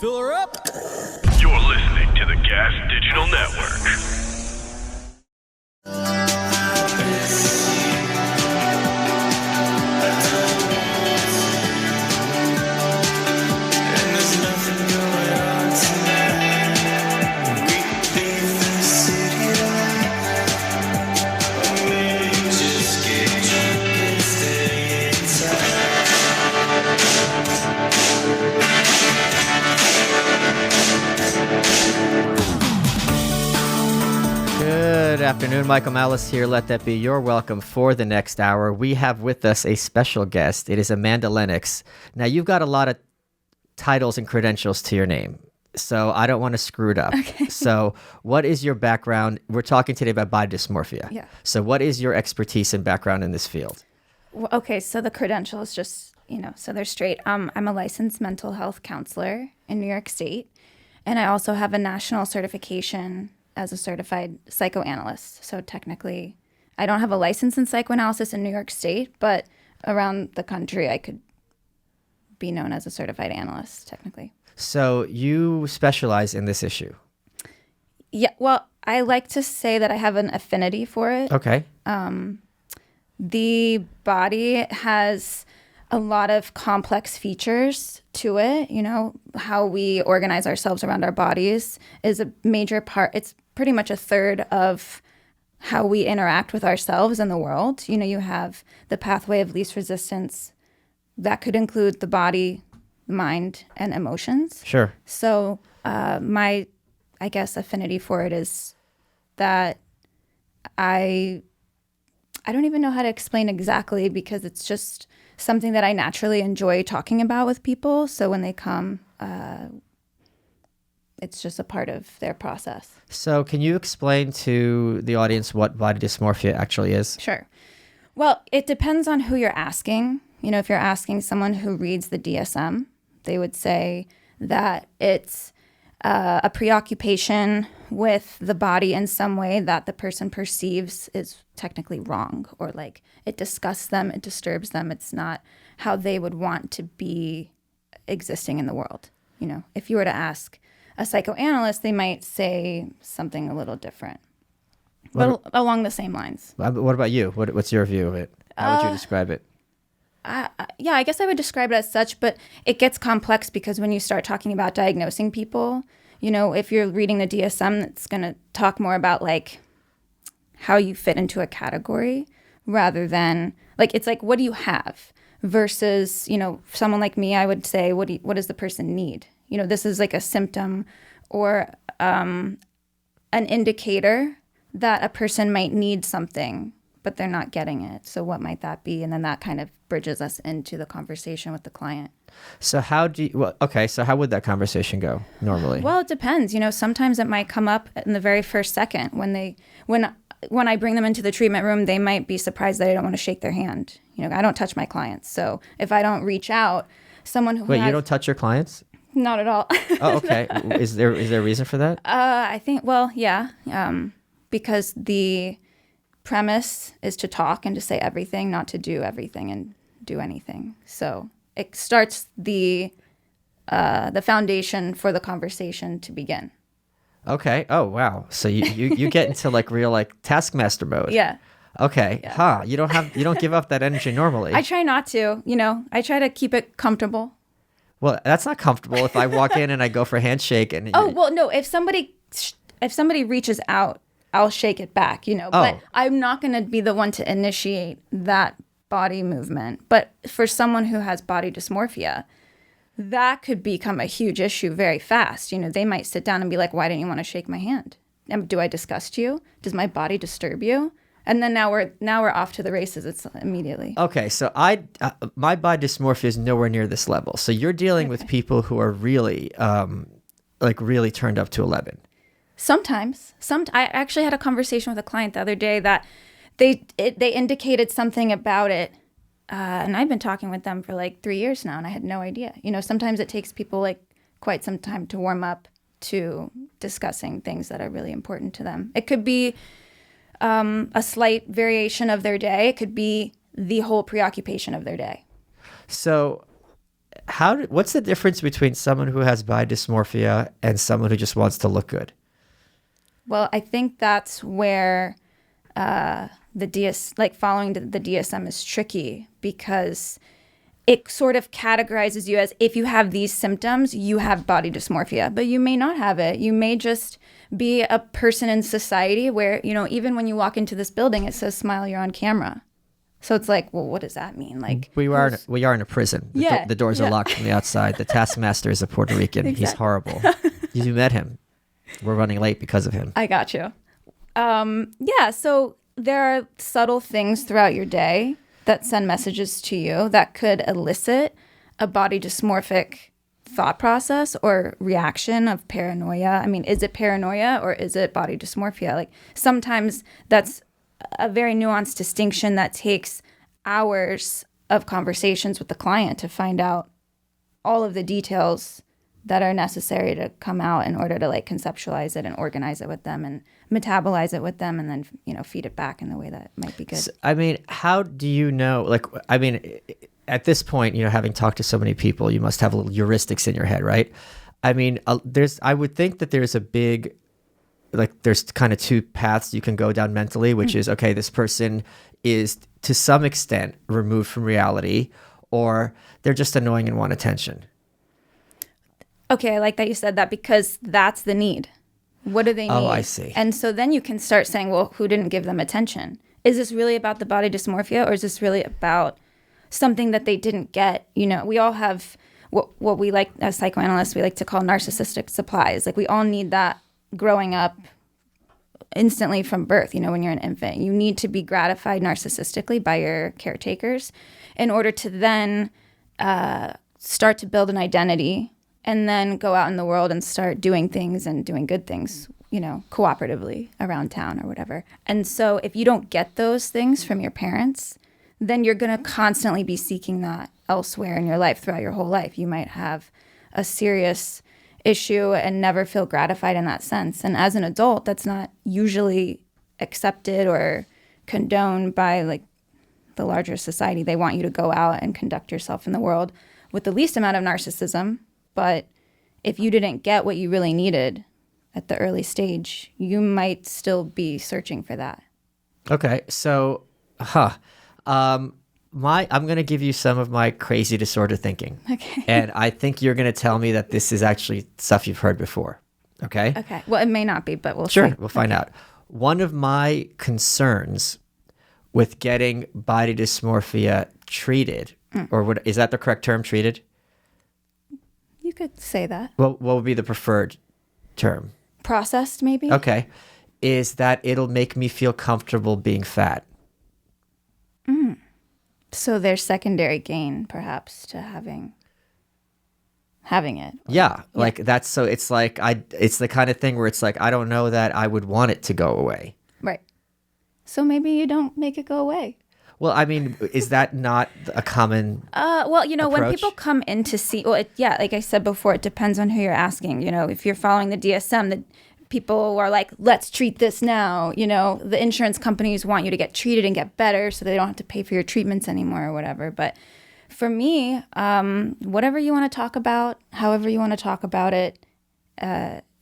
Fill her up. You're listening to the Gas Digital Network. Good afternoon, Michael Malice here. Let that be your welcome for the next hour. We have with us a special guest. It is Amanda Lenox. Now, you've got a lot of titles and credentials to your name, so I don't want to screw it up. Okay. So what is your background? We're talking today about body dysmorphia. Yeah. So what is your expertise and background in this field? Well, okay, so the credentials just, so they're straight. I'm a licensed mental health counselor in New York State, and I also have a national certification as a certified psychoanalyst. So technically, I don't have a license in psychoanalysis in New York State, but around the country, I could be known as a certified analyst, technically. So you specialize in this issue. Yeah, well, I like to say that I have an affinity for it. Okay. The body has a lot of complex features to it. How we organize ourselves around our bodies is a major part. It's pretty much a third of how we interact with ourselves and the world. You have the pathway of least resistance. That could include the body, mind, and emotions. Sure. So my, I guess, affinity for it is that I don't even know how to explain exactly, because it's just something that I naturally enjoy talking about with people. So when they come, it's just a part of their process. So can you explain to the audience what body dysmorphia actually is? Sure. Well, it depends on who you're asking. If you're asking someone who reads the DSM, they would say that it's a preoccupation with the body in some way that the person perceives is technically wrong, or like it disgusts them, it disturbs them. It's not how they would want to be existing in the world. If you were to ask a psychoanalyst, they might say something a little different, but along the same lines. What about you? What's your view of it? How would you describe it? Yeah, I guess I would describe it as such, but it gets complex because when you start talking about diagnosing people, if you're reading the DSM, it's going to talk more about like how you fit into a category rather than it's like, what do you have versus, someone like me, I would say, what does the person need? This is like a symptom or an indicator that a person might need something, but they're not getting it. So what might that be? And then that kind of bridges us into the conversation with the client. So how would that conversation go normally? Well, it depends. Sometimes it might come up in the very first second when I bring them into the treatment room, they might be surprised that I don't want to shake their hand. I don't touch my clients. So if I don't reach out, someone who you don't touch your clients? Not at all. Oh, okay. Is there a reason for that? I think, yeah. Because the premise is to talk and to say everything, not to do everything and do anything. So it starts the foundation for the conversation to begin. Okay. Oh, wow. So you get into real taskmaster mode. Yeah. Okay. Yeah. Huh. You don't give up that energy normally. I try not to. I try to keep it comfortable. Well, that's not comfortable if I walk in and I go for a handshake and. Oh well, no. If somebody reaches out, I'll shake it back. But I'm not going to be the one to initiate that body movement. But for someone who has body dysmorphia, that could become a huge issue very fast. They might sit down and be like, "Why didn't you want to shake my hand? Do I disgust you? Does my body disturb you?" And then now we're off to the races. It's immediately. Okay, so my body dysmorphia is nowhere near this level. So you're dealing with people who are really really turned up to 11. Sometimes. I actually had a conversation with a client the other day that they indicated something about it, and I've been talking with them for 3 years now, and I had no idea. Sometimes it takes people quite some time to warm up to discussing things that are really important to them. It could be a slight variation of their day. It could be the whole preoccupation of their day. So what's the difference between someone who has body dysmorphia and someone who just wants to look good? Well, I think that's where following the DSM is tricky, because it sort of categorizes you as, if you have these symptoms, you have body dysmorphia, but you may not have it. You may just be a person in society where, even when you walk into this building, it says smile, you're on camera. So it's like, well, what does that mean? Like, we are in a prison. The doors are locked from the outside. The taskmaster is a Puerto Rican. Exactly. He's horrible. You met him. We're running late because of him. I got you. So there are subtle things throughout your day that send messages to you that could elicit a body dysmorphic thought process or reaction of paranoia. I mean, is it paranoia or is it body dysmorphia? Like, sometimes that's a very nuanced distinction that takes hours of conversations with the client to find out all of the details that are necessary to come out in order to conceptualize it and organize it with them and metabolize it with them, and then feed it back in the way that might be good. So, I mean, how do you know? At this point, having talked to so many people, you must have little heuristics in your head, right? I mean, I would think that there's a big, there's kind of two paths you can go down mentally, which is, okay, this person is to some extent removed from reality, or they're just annoying and want attention. Okay, I like that you said that, because that's the need. What do they need? Oh, I see. And so then you can start saying, well, who didn't give them attention? Is this really about the body dysmorphia, or is this really about something that they didn't get? We all have what we like as psychoanalysts, we like to call narcissistic supplies. We all need that growing up instantly from birth. When you're an infant, you need to be gratified narcissistically by your caretakers in order to then start to build an identity, and then go out in the world and start doing things and doing good things, cooperatively around town or whatever. And so if you don't get those things from your parents, then you're going to constantly be seeking that elsewhere in your life throughout your whole life. You might have a serious issue and never feel gratified in that sense. And as an adult, that's not usually accepted or condoned by the larger society. They want you to go out and conduct yourself in the world with the least amount of narcissism. But if you didn't get what you really needed at the early stage, you might still be searching for that. Okay, so, I'm going to give you some of my crazy disorder thinking. Okay. And I think you're going to tell me that this is actually stuff you've heard before. Okay? Okay. Well, it may not be, but we'll see. Sure, we'll find out. One of my concerns with getting body dysmorphia treated, is that the correct term, treated? You could say that. Well, what would be the preferred term? Processed, maybe? Okay. Is that it'll make me feel comfortable being fat. So there's secondary gain, perhaps, to having it. Yeah. That's, so it's it's the kind of thing where it's I don't know that I would want it to go away. Right. So maybe you don't make it go away. Well, I mean, is that not a common when approach? people come in to see, like I said before, it depends on who you're asking. If you're following the DSM, the people are like, let's treat this now. The insurance companies want you to get treated and get better so they don't have to pay for your treatments anymore or whatever. But for me, whatever you want to talk about, however you want to talk about it,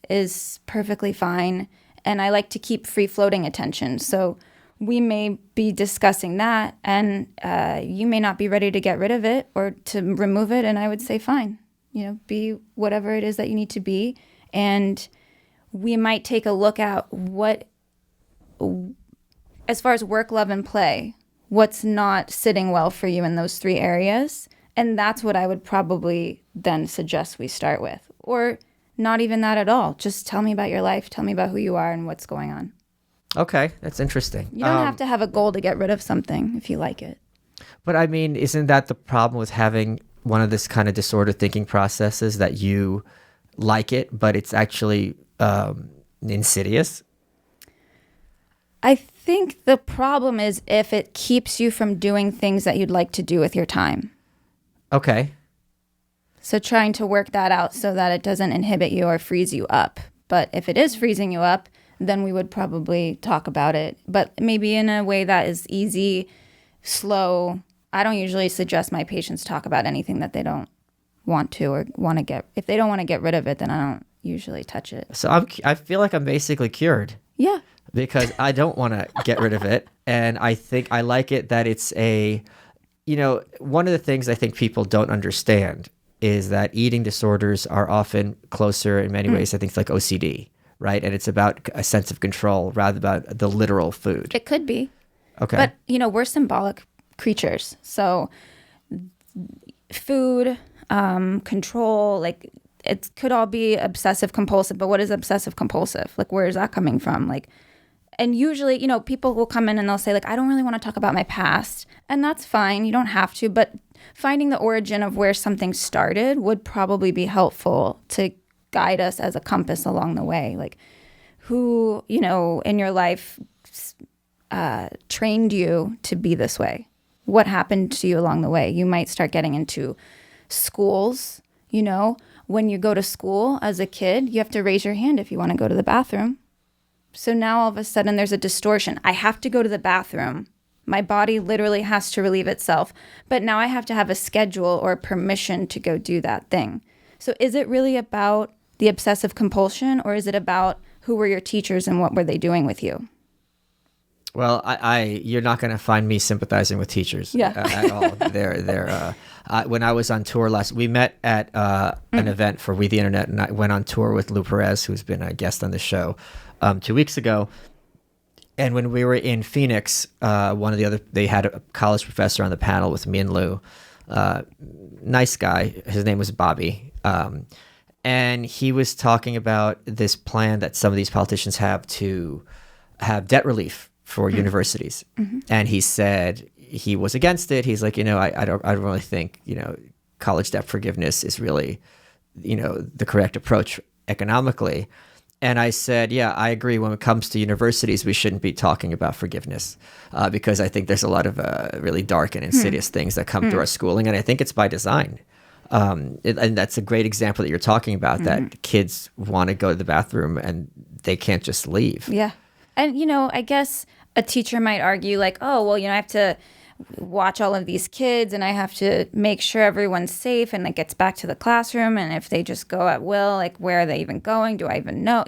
is perfectly fine. And I like to keep free-floating attention. So we may be discussing that, and you may not be ready to get rid of it or to remove it, and I would say fine. Be whatever it is that you need to be, and we might take a look at what, as far as work, love, and play, what's not sitting well for you in those three areas, and that's what I would probably then suggest we start with. Or not even that at all. Just tell me about your life, tell me about who you are and what's going on. Okay, that's interesting. You don't have to have a goal to get rid of something if you like it. But I mean, isn't that the problem with having one of this kind of disorder thinking processes, that you like it, but it's actually insidious? I think the problem is if it keeps you from doing things that you'd like to do with your time. Okay. So trying to work that out so that it doesn't inhibit you or freeze you up. But if it is freezing you up, then we would probably talk about it. But maybe in a way that is easy, slow. I don't usually suggest my patients talk about anything that they don't want to or want to get, if they don't want to get rid of it, then I don't usually touch it. So I feel like I'm basically cured. Yeah. Because I don't want to get rid of it. And I think I like it that it's one of the things I think people don't understand is that eating disorders are often closer in many ways, I think, like OCD, right? And it's about a sense of control rather than about the literal food. It could be. Okay. But, we're symbolic creatures. So food, control, like it could all be obsessive compulsive. But what is obsessive compulsive? Like, where is that coming from? Like, and usually, people will come in and they'll say, like, I don't really want to talk about my past. And that's fine. You don't have to. But finding the origin of where something started would probably be helpful to guide us as a compass along the way. Like, who, in your life trained you to be this way? What happened to you along the way? You might start getting into schools. When you go to school as a kid, you have to raise your hand if you want to go to the bathroom. So now all of a sudden there's a distortion. I have to go to the bathroom. My body literally has to relieve itself. But now I have to have a schedule or permission to go do that thing. So is it really about the obsessive compulsion, or is it about who were your teachers and what were they doing with you? Well, you're not going to find me sympathizing with teachers at all. They're when I was on tour we met at an event for We the Internet, and I went on tour with Lou Perez, who's been a guest on the show 2 weeks ago. And when we were in Phoenix, they had a college professor on the panel with me and Lou. Nice guy. His name was Bobby. And he was talking about this plan that some of these politicians have to have debt relief for universities. Mm-hmm. And he said he was against it. He's like, I don't really think, college debt forgiveness is really, the correct approach economically. And I said, yeah, I agree. When it comes to universities, we shouldn't be talking about forgiveness because I think there's a lot of really dark and insidious things that come through our schooling. And I think it's by design. And that's a great example that you're talking about, that kids want to go to the bathroom and they can't just leave. Yeah. And, I guess a teacher might argue like, oh, well, I have to watch all of these kids and I have to make sure everyone's safe and it gets back to the classroom. And if they just go at will, like, where are they even going? Do I even know?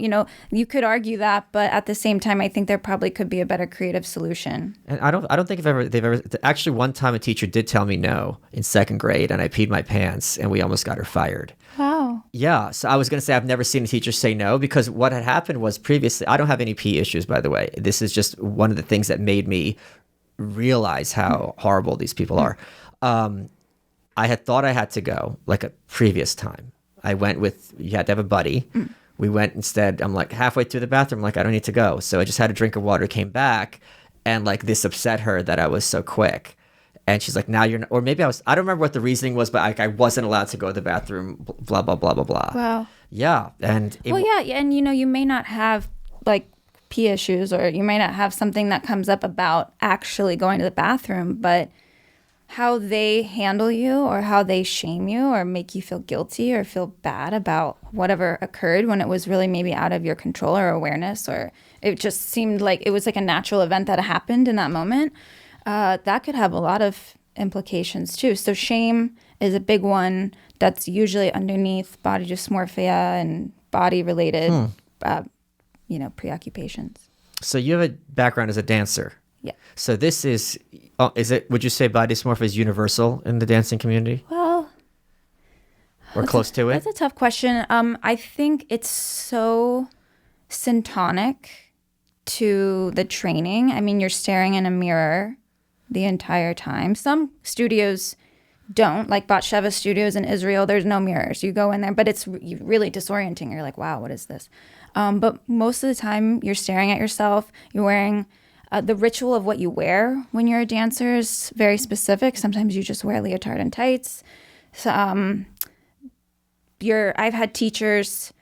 You could argue that, but at the same time, I think there probably could be a better creative solution. And I don't think they've ever actually, one time a teacher did tell me no in second grade and I peed my pants and we almost got her fired. Wow. Yeah. So I was going to say, I've never seen a teacher say no, because what had happened was previously, I don't have any pee issues, by the way. This is just one of the things that made me realize how horrible these people are. I had thought I had to go like a previous time. I went you had to have a buddy. We went instead. I'm like halfway through the bathroom, like, I don't need to go. So I just had a drink of water, came back, and like this upset her that I was so quick. And she's like, now you're not, or maybe I don't remember what the reasoning was, but I wasn't allowed to go to the bathroom, blah, blah, blah, blah, blah. Wow. Yeah. And and you may not have like pee issues, or you might not have something that comes up about actually going to the bathroom, but how they handle you or how they shame you or make you feel guilty or feel bad about whatever occurred when it was really maybe out of your control or awareness, or it just seemed like it was like a natural event that happened in that moment. That could have a lot of implications too. So shame is a big one that's usually underneath body dysmorphia and body-related, preoccupations. So you have a background as a dancer. Yeah. So this is it? Would you say body dysmorphia is universal in the dancing community? Well, or close to it? That's a tough question. I think it's so syntonic to the training. I mean, you're staring in a mirror the entire time. Some studios don't, like Batsheva studios in Israel, there's no mirrors. You go in there, but it's really disorienting. You're like, wow, what is this? But most of the time you're staring at yourself. You're wearing the ritual of what you wear when you're a dancer is very specific. Sometimes you just wear leotard and tights. So, I've had teachers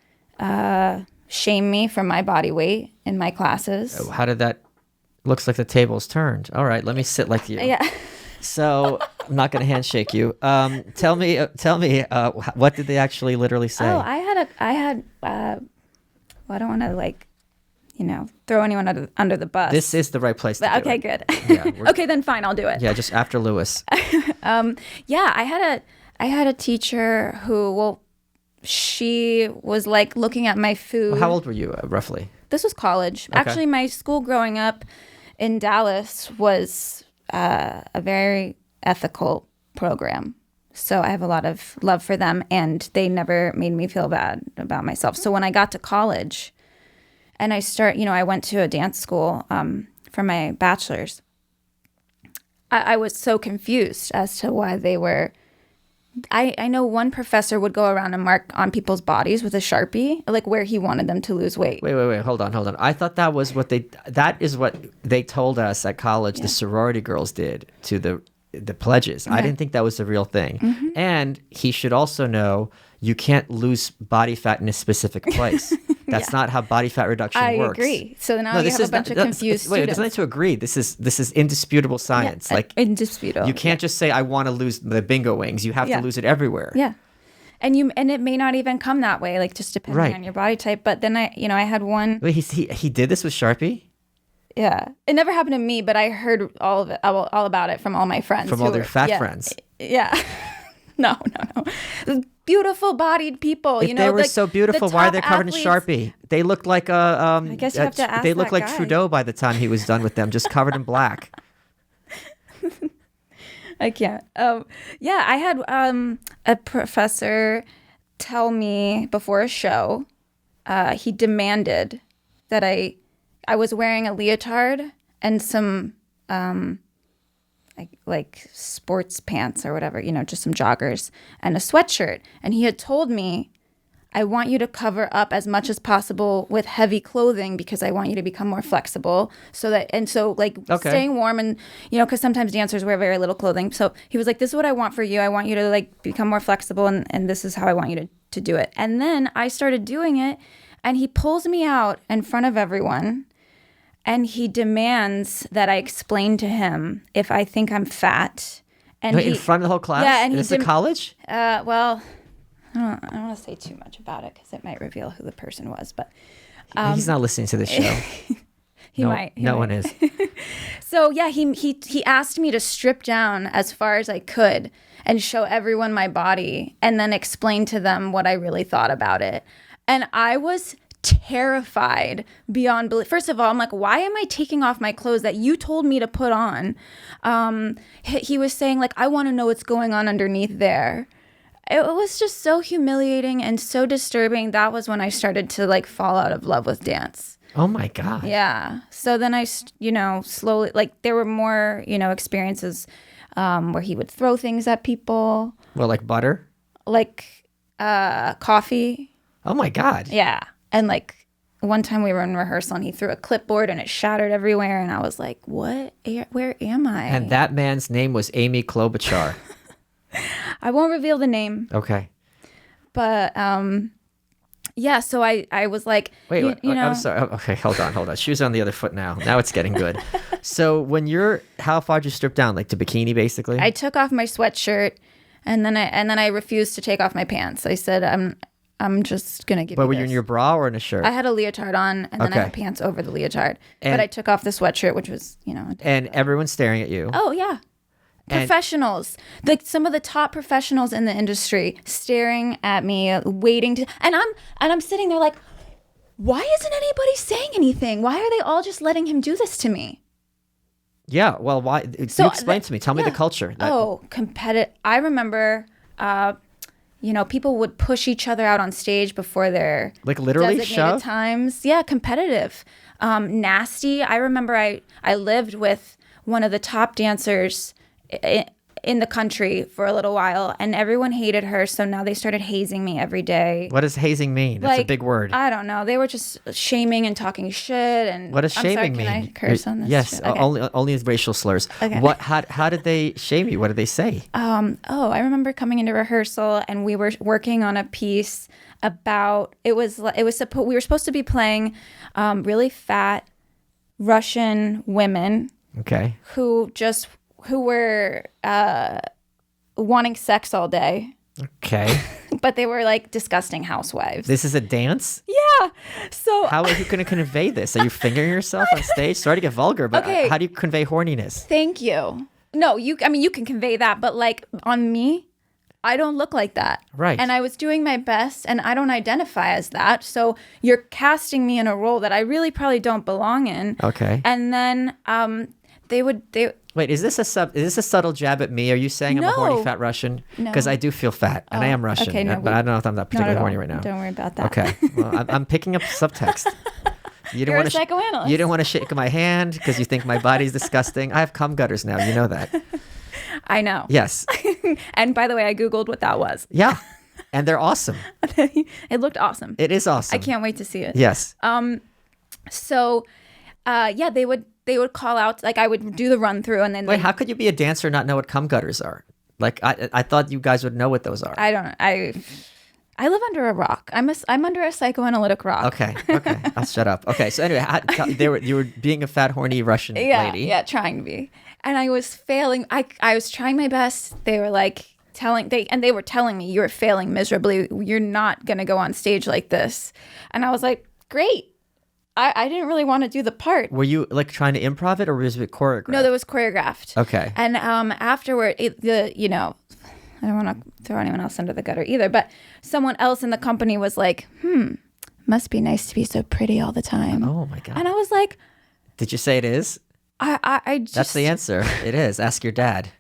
shame me for my body weight in my classes. How did that? Looks like the table's turned. All right, let me sit like you. Yeah. So I'm not going to handshake you. Tell me, what did they actually literally say? Oh, I don't want to throw anyone under the bus. This is the right place to do okay, it. good. Yeah, okay, then fine, I'll do it. Yeah, just after Lewis. I had I had a teacher who, well, she was like looking at my food. Well, how old were you roughly? This was college. Okay. Actually, my school growing up in Dallas was a very ethical program. So I have a lot of love for them, and they never made me feel bad about myself. So when I got to college and I went to a dance school for my bachelor's, I was so confused as to why they were. I know one professor would go around and mark on people's bodies with a Sharpie, like where he wanted them to lose weight. Wait. Hold on. I thought that is what they told us at college. The sorority girls did to the pledges. I didn't think that was the real thing. Mm-hmm. And he should also know you can't lose body fat in a specific place. That's not how body fat reduction works. I agree. So now you have a bunch of confused Wait, students. it's not to agree. This is indisputable science. Yeah, like indisputable. you can't just say I want to lose the bingo wings. You have to lose it everywhere. Yeah. And it may not even come that way, like just depending on your body type. But then I had one. Wait, he did this with Sharpie? Yeah. It never happened to me, but I heard all of it, all about it from all my friends. From all their fat friends. Yeah. No. Beautiful bodied people. If they were so beautiful, why are they covered in Sharpie? They looked like I guess you have to ask they looked that like guy. Trudeau by the time he was done with them, just covered in black. I can't. Yeah, I had a professor tell me before a show, he demanded that I was wearing a leotard and some like sports pants or whatever, just some joggers and a sweatshirt. And he had told me, I want you to cover up as much as possible with heavy clothing because I want you to become more flexible. Staying warm and, because sometimes dancers wear very little clothing. So he was like, this is what I want for you. I want you to like become more flexible and this is how I want you to do it. And then I started doing it and he pulls me out in front of everyone and he demands that I explain to him if I think I'm fat. And in front of the whole class? Yeah. And this is college? Well, I don't want to say too much about it because it might reveal who the person was. But he's not listening to the show. He might. No one is. So yeah, he asked me to strip down as far as I could and show everyone my body and then explain to them what I really thought about it. And I was terrified beyond belief. First of all, I'm like, why am I taking off my clothes that you told me to put on? He was saying like, I want to know what's going on underneath there. It was just so humiliating and so disturbing. That was when I started to like fall out of love with dance. Oh my God. Yeah. So then I, slowly, like there were more, experiences where he would throw things at people. Well, like butter? Like coffee. Oh my God. Yeah. And like one time we were in rehearsal and he threw a clipboard and it shattered everywhere. And I was like, what? Where am I? And that man's name was Amy Klobuchar. I won't reveal the name. Okay. But yeah, so I was like, wait, I'm sorry. Okay, hold on. Shoes on the other foot now. Now it's getting good. So how far did you strip down? Like to bikini, basically? I took off my sweatshirt, and then I refused to take off my pants. I said, I'm just gonna give. But you were this. you in your bra or in a shirt? I had a leotard on, and then I had pants over the leotard. But I took off the sweatshirt, which was, And everyone's staring at you. Oh yeah. Professionals, like some of the top professionals in the industry, staring at me, waiting to, and I'm sitting there like, why isn't anybody saying anything? Why are they all just letting him do this to me? Yeah, well, why? So explain to me. Tell me the culture. Competitive. I remember, people would push each other out on stage before their like literally designated shove? times. Yeah, competitive, nasty. I remember I lived with one of the top dancers in the country for a little while, and everyone hated her, so now they started hazing me every day. What does hazing mean? That's a big word. I don't know. They were just shaming and talking shit. And what does shaming mean? Can I curse on this? Yes, okay. only racial slurs. Okay. How did they shame you? What did they say? I remember coming into rehearsal and we were working on a piece about we were supposed to be playing really fat Russian women. Okay. Who were wanting sex all day. Okay. But they were like disgusting housewives. This is a dance? Yeah. So how are you going to convey this? Are you fingering yourself on stage? Sorry to get vulgar, but how do you convey horniness? Thank you. No, you can convey that, but like on me, I don't look like that. Right. And I was doing my best, and I don't identify as that. So you're casting me in a role that I really probably don't belong in. Okay. And then they Wait, is this a subtle jab at me? Are you saying I'm a horny No. fat Russian? No. Because I do feel fat, and I am Russian, okay, no, but I don't know if I'm that not particularly at all. horny right now. Don't worry about that. Okay, well, I'm picking up subtext. You You're a psychoanalyst. You didn't want to shake my hand because you think my body's disgusting. I have cum gutters now. You know that. I know. Yes. And by the way, I Googled what that was. Yeah. And they're awesome. It looked awesome. It is awesome. I can't wait to see it. Yes. So, yeah, they would call out, like I would do the run through, and then Wait, how could you be a dancer and not know what cum gutters are? Like I thought you guys would know what those are. I don't know. I live under a rock. I'm under a psychoanalytic rock. Okay. I'll shut up. Okay. So anyway, you were being a fat, horny Russian lady. Yeah, trying to be. And I was failing. I was trying my best. They were like they were telling me, you're failing miserably. You're not going to go on stage like this. And I was like, great. I didn't really want to do the part. Were you like trying to improv it, or was it choreographed? No, that was choreographed. Okay. And afterward, I don't want to throw anyone else under the gutter either, but someone else in the company was like, must be nice to be so pretty all the time. Oh my God. And I was like, Did you say it is? I just... That's the answer. It is. Ask your dad.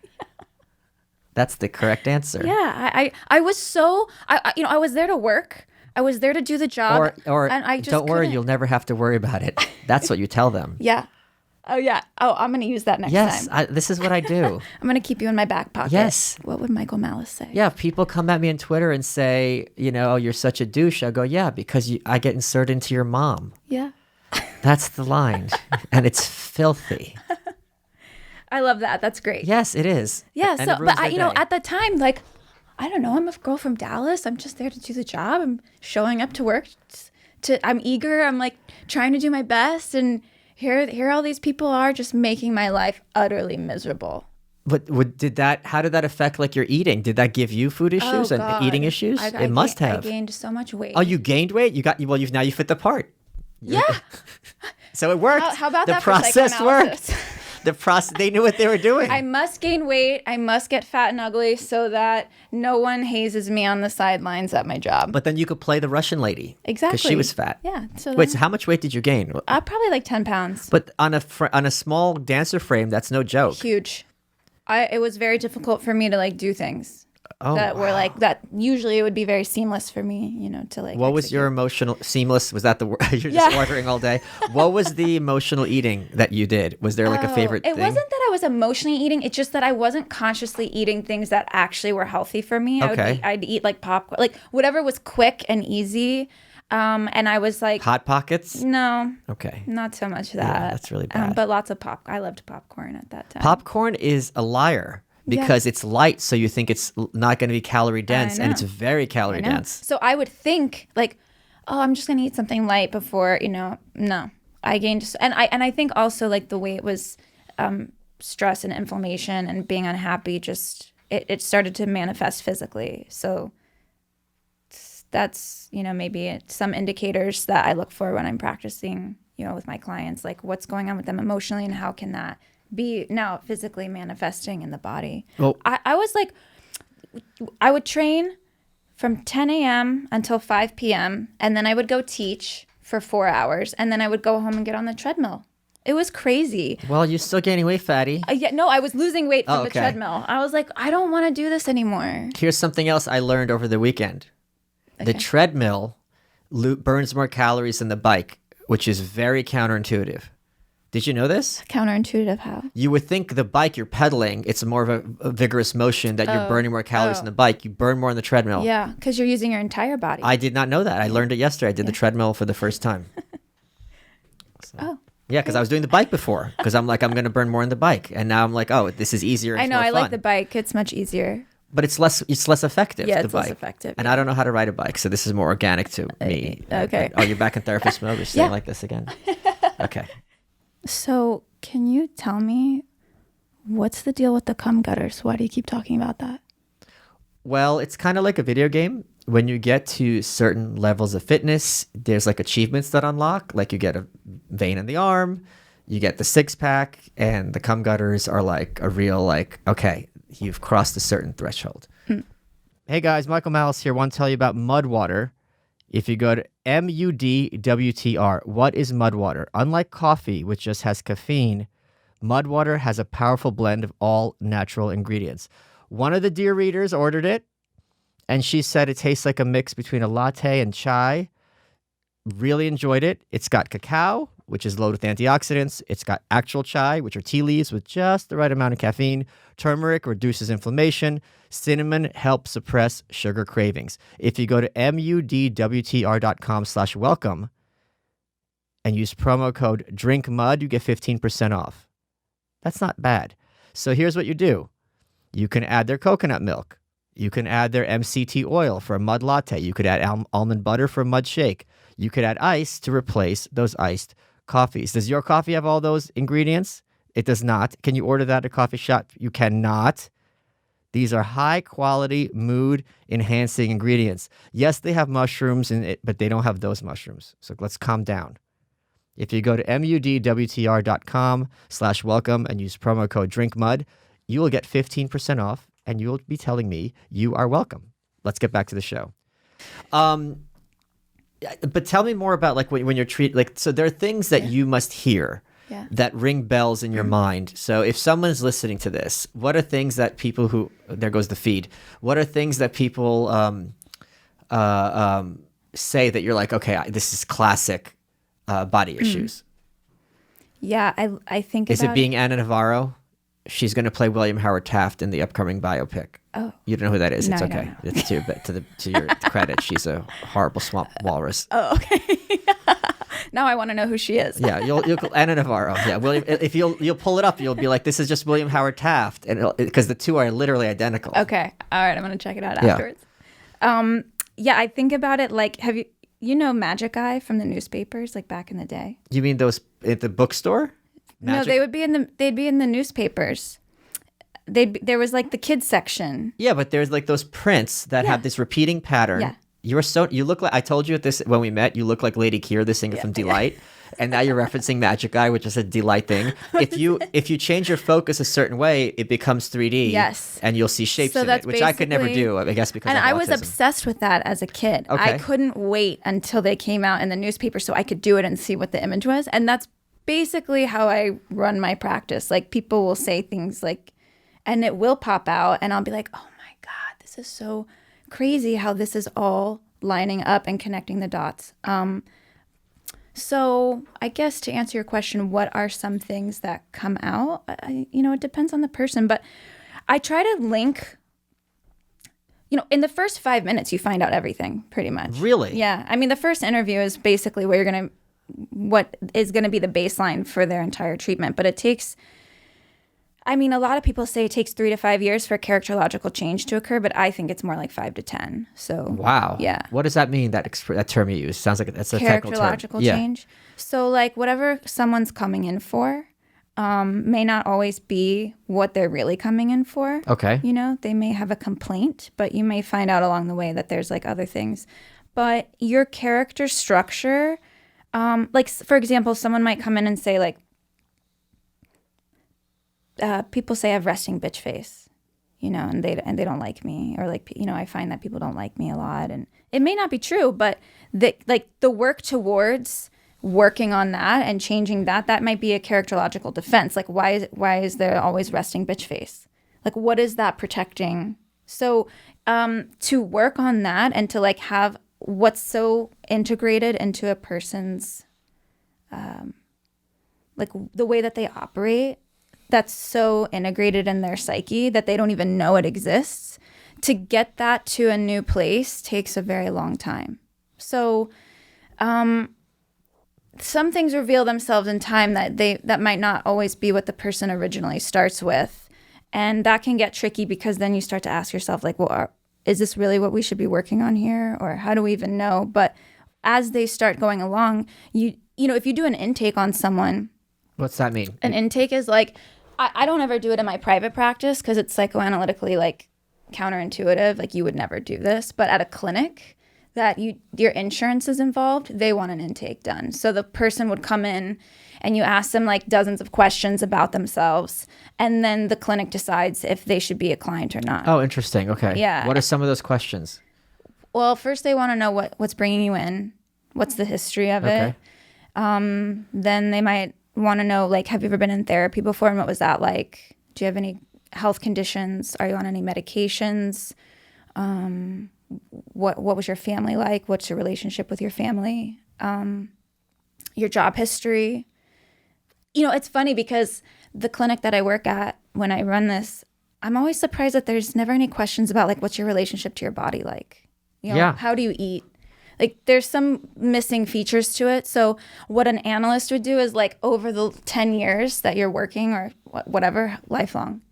That's the correct answer. Yeah, I was so, I was there to work. I was there to do the job. Or and I just don't worry, couldn't. you'll never have to worry about it. That's what you tell them. Yeah. Oh, yeah. Oh, I'm going to use that next Yes, time. this is what I do. I'm going to keep you in my back pocket. Yes. What would Michael Malice say? Yeah, if people come at me on Twitter and say, oh, you're such a douche, I go, yeah, because I get inserted into your mom. Yeah. That's the line. And it's filthy. I love that. That's great. Yes, it is. Yeah. And So, it ruins but their day. at the time, like, I don't know. I'm a girl from Dallas. I'm just there to do the job. I'm showing up to work. I'm eager. I'm like trying to do my best. And here all these people are just making my life utterly miserable. But how did that affect like your eating? Did that give you food issues and God. eating issues? It must have. I gained so much weight. Oh, you gained weight? Now you fit the part. Yeah. So it worked. How about the that for process psychoanalysis? worked. The process, they knew what they were doing. I must gain weight. I must get fat and ugly so that no one hazes me on the sidelines at my job. But then you could play the Russian lady. Exactly. Because she was fat. Yeah. So Wait, so how much weight did you gain? probably like 10 pounds. But on a small dancer frame, that's no joke. Huge. It was very difficult for me to like do things that were wow. like that. Usually it would be very seamless for me, to like. What was execute. your emotional seamless? Was that the word? You're just ordering all day. What was the emotional eating that you did? Was there like a favorite It thing? wasn't that I was emotionally eating. It's just that I wasn't consciously eating things that actually were healthy for me. Okay. I'd eat like popcorn, like whatever was quick and easy. And I was like, Hot Pockets? no, Okay. not so much that. that's really bad. But lots of I loved popcorn at that time. Popcorn is a liar because it's light, so you think it's not going to be calorie dense, and know. it's very calorie No. dense. So I would think like, oh, I'm just gonna eat something light before, no. I gained, and I think also like the way it was, stress and inflammation and being unhappy, just it started to manifest physically. So that's maybe some indicators that I look for when I'm practicing, with my clients, like what's going on with them emotionally and how can that be now physically manifesting in the body. Well, I was like, I would train from 10 a.m. until 5 p.m. and then I would go teach for 4 hours and then I would go home and get on the treadmill. It was crazy. well, you're still gaining weight, fatty. No, I was losing weight from the okay. treadmill. I was like, I don't want to do this anymore. Here's something else I learned over the weekend. The treadmill burns more calories than the bike, which is very counterintuitive. Did you know this? Counterintuitive how? You would think the bike you're pedaling, it's more of a vigorous motion that you're burning more calories than the bike. You burn more on the treadmill. Yeah, because you're using your entire body. I did not know that. I learned it yesterday. I did the treadmill for the first time. Yeah, because I was doing the bike before. Because I'm like, I'm going to burn more on the bike, and now I'm like, oh, this is easier. And I know. more I fun. like the bike. It's much easier. But it's less effective. Yeah, the it's less bike. effective, And I don't know how to ride a bike, so this is more organic to me. Okay. Oh, you're back in therapist mode. You're saying Yeah. like this again. Okay. So, can you tell me what's the deal with the cum gutters? Why do you keep talking about that? Well, it's kind of like a video game. When you get to certain levels of fitness, there's like achievements that unlock. Like you get a vein in the arm, you get the 6-pack, and the cum gutters are like a real like, okay, you've crossed a certain threshold. Hey guys, Michael Malice here. Want to tell you about mud water. If you go to MUWTR, what is mud water? Unlike coffee, which just has caffeine, mud water has a powerful blend of all natural ingredients. One of the dear readers ordered it, and she said it tastes like a mix between a latte and chai. Really enjoyed it. It's got cacao, which is loaded with antioxidants. It's got actual chai, which are tea leaves with just the right amount of caffeine. Turmeric reduces inflammation. Cinnamon helps suppress sugar cravings. If you go to mudwtr.com/welcome and use promo code DRINKMUD, you get 15% off. That's not bad. So here's what you do. You can add their coconut milk. You can add their MCT oil for a mud latte. You could add almond butter for a mud shake. You could add ice to replace those iced coffees. Does your coffee have all those ingredients? It does not. Can you order that at a coffee shop? You cannot. These are high-quality, mood-enhancing ingredients. Yes, they have mushrooms in it, but they don't have those mushrooms. So let's calm down. If you go to mudwtr.com/welcome and use promo code DRINKMUD, you will get 15% off, and you'll be telling me you are welcome. Let's get back to the show. But tell me more about like when you're so there are things that you must hear that ring bells in your mind. So if someone's listening to this, what are things that people there goes the feed. What are things that people say that you're like, okay, this is classic body issues? Yeah, I think is it being Anna Navarro? She's going to play William Howard Taft in the upcoming biopic. Oh, you don't know who that is? No, it's okay. It's to your credit. She's a horrible swamp walrus. Oh, okay. Now I want to know who she is. Yeah, you'll Anna Navarro. Yeah, William. If you'll pull it up, you'll be like, this is just William Howard Taft, and because the two are literally identical. Okay, all right. I'm going to check it out afterwards. Yeah, I think about it like, you know Magic Eye from the newspapers, like back in the day? You mean those at the bookstore? No, they'd be in the newspapers. There was like the kids section. Yeah, but there's like those prints that have this repeating pattern. Yeah. You look like, I told you when we met, you look like Lady Keir, the singer from Delight. And now you're referencing Magic Eye, which is a Delight thing. If you change your focus a certain way, it becomes 3D. Yes. And you'll see shapes in it, which I could never do, I guess, because of autism. I was obsessed with that as a kid. Okay. I couldn't wait until they came out in the newspaper so I could do it and see what the image was. And that's basically how I run my practice. Like people will say things like, and it will pop out and I'll be like, oh my God, this is so crazy how this is all lining up and connecting the dots. So I guess to answer your question, what are some things that come out? It depends on the person, but I try to link, in the first 5 minutes, you find out everything pretty much. Really? Yeah. I mean, the first interview is basically what is going to be the baseline for their entire treatment. But it takes, a lot of people say it takes 3 to 5 years for characterological change to occur, but I think it's more like 5 to 10. So wow. Yeah. What does that mean? That term you use sounds like that's a technical term. Characterological change. So like whatever someone's coming in for may not always be what they're really coming in for. Okay. They may have a complaint, but you may find out along the way that there's like other things. But your character structure, like for example, someone might come in and say like, people say I have resting bitch face, and they don't like me, or like, I find that people don't like me a lot, and it may not be true, but the work towards working on that and changing that might be a characterological defense. Like why is there always resting bitch face? Like what is that protecting? So to work on that and to like have what's so integrated into a person's like the way that they operate, that's so integrated in their psyche that they don't even know it exists. To get that to a new place takes a very long time. So some things reveal themselves in time that might not always be what the person originally starts with. And that can get tricky because then you start to ask yourself like, well, is this really what we should be working on here? Or how do we even know? But as they start going along, if you do an intake on someone. What's that mean? An intake is like, I don't ever do it in my private practice because it's psychoanalytically like counterintuitive. Like you would never do this. But at a clinic, that your insurance is involved, they want an intake done. So the person would come in and you ask them like dozens of questions about themselves, and then the clinic decides if they should be a client or not. Oh, interesting. Okay. Yeah. What are some of those questions? Well, first they want to know what's bringing you in, what's the history of it. Then they might want to know, like, have you ever been in therapy before, and what was that like? Do you have any health conditions? Are you on any medications? What was your family like? What's your relationship with your family? Your job history. You know, it's funny because the clinic that I work at, when I run this, I'm always surprised that there's never any questions about like, what's your relationship to your body like? You know, Yeah. How do you eat? Like, there's some missing features to it. So what an analyst would do is like, over the 10 years that you're working, or whatever, lifelong,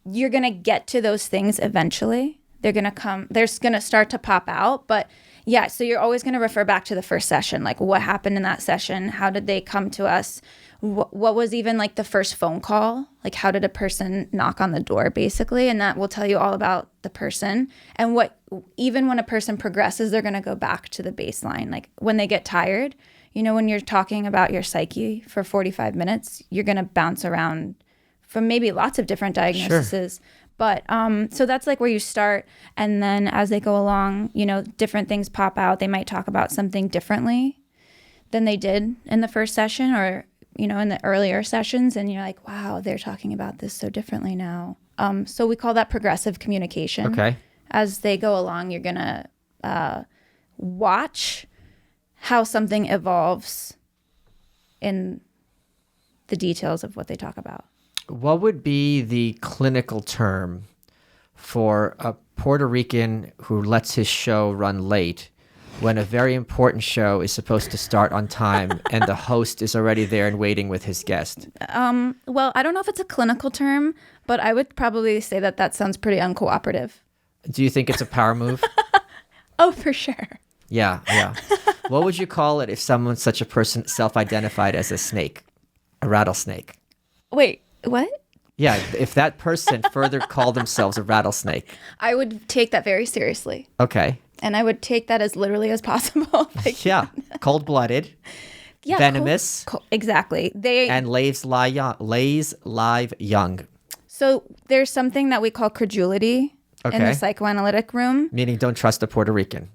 you're going to get to those things eventually. They're going to come, there's going to start to pop out. But yeah, so you're always going to refer back to the first session. Like, what happened in that session? How did they come to us? What was even like the first phone call? Like, how did a person knock on the door, basically? And that will tell you all about the person. And even when a person progresses, they're going to go back to the baseline. Like, when they get tired, you know, when you're talking about your psyche for 45 minutes, you're going to bounce around from maybe lots of different diagnoses. Sure. But so that's like where you start. And then as they go along, you know, different things pop out. They might talk about something differently than they did in the first session, or, you know, in the earlier sessions. And you're like, wow, they're talking about this so differently now. So we call that progressive communication. Okay. As they go along, you're going to watch how something evolves in the details of what they talk about. What would be the clinical term for a Puerto Rican who lets his show run late when a very important show is supposed to start on time and the host is already there and waiting with his guest? Well, I don't know if it's a clinical term, but I would probably say that sounds pretty uncooperative. Do you think it's a power move? Oh, for sure. Yeah. What would you call it if such a person self-identified as a snake, a rattlesnake? Wait, what? Yeah, if that person further called themselves a rattlesnake. I would take that very seriously. Okay. And I would take that as literally as possible. Like, yeah, cold-blooded, yeah, venomous. Exactly. And lays live young. So there's something that we call credulity in the psychoanalytic room. Meaning don't trust a Puerto Rican.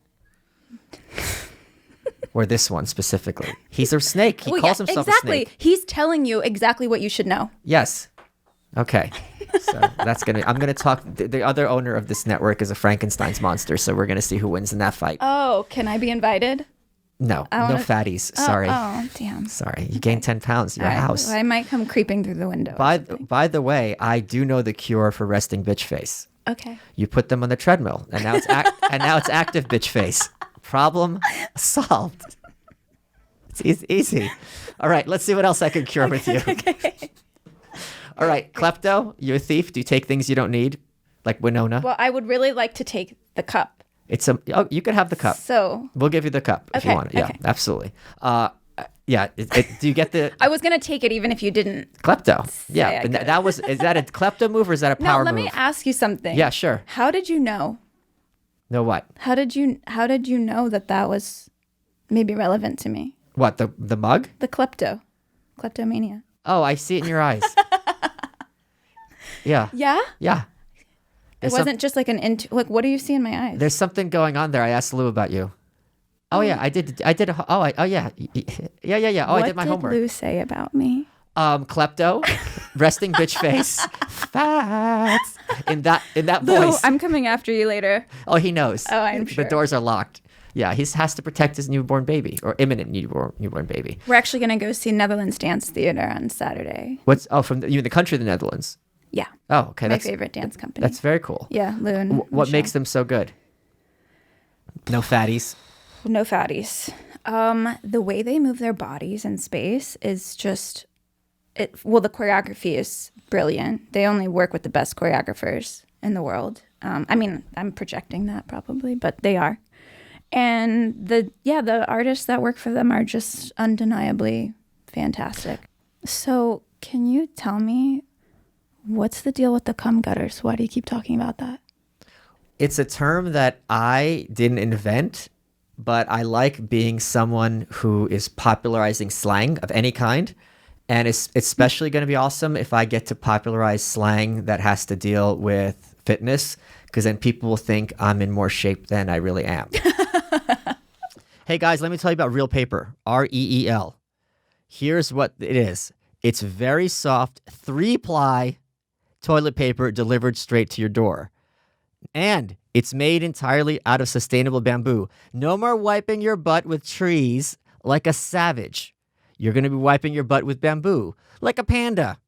Or this one specifically. He's a snake. He calls himself a snake. He's telling you exactly what you should know. Yes. Okay. So I'm gonna talk. The other owner of this network is a Frankenstein's monster, so we're gonna see who wins in that fight. Oh, can I be invited? No fatties. Sorry. Oh, damn. Sorry. You gained 10 pounds in your house. I might come creeping through the window. By the way, I do know the cure for resting bitch face. Okay. You put them on the treadmill, and now it's active bitch face. Problem solved. It's easy. All right, let's see what else I can cure with you. Okay. All right, klepto, you're a thief. Do you take things you don't need, like Winona? Well, I would really like to take the cup. You can have the cup. So we'll give you the cup if you want it. Yeah, absolutely. Yeah. Do you get the? I was gonna take it even if you didn't. Klepto. Yeah. And is that a klepto move or is that a power move? No, let me ask you something. Yeah, sure. How did you know? Know what? How did you know that was maybe relevant to me? What, the mug? The kleptomania. Oh, I see it in your eyes. Yeah. Yeah? Yeah. It wasn't just like like, what do you see in my eyes? There's something going on there. I asked Lou about you. Oh yeah, I did. Yeah. Oh, I did my homework. What did Lou say about me? Klepto, resting bitch face, facts. In that voice. Lou, I'm coming after you later. Oh, he knows. Oh, I'm sure. The doors are locked. Yeah, he has to protect his newborn baby or imminent newborn baby. We're actually gonna go see Netherlands Dance Theater on Saturday. From the country of the Netherlands? Yeah. Oh, okay. My favorite dance company. That's very cool. Yeah, Lou and what Michelle. makes them so good? No fatties. No fatties. The way they move their bodies in space is just well, the choreography is brilliant. They only work with the best choreographers in the world. I mean, I'm projecting that probably, but they are. And the artists that work for them are just undeniably fantastic. So can you tell me what's the deal with the cum gutters? Why do you keep talking about that? It's a term that I didn't invent, but I like being someone who is popularizing slang of any kind. And it's especially going to be awesome if I get to popularize slang that has to deal with fitness, because then people will think I'm in more shape than I really am. Hey guys, let me tell you about Real Paper, REEL. Here's what it is. It's very soft, 3-ply toilet paper delivered straight to your door. And it's made entirely out of sustainable bamboo. No more wiping your butt with trees like a savage. You're going to be wiping your butt with bamboo like a panda.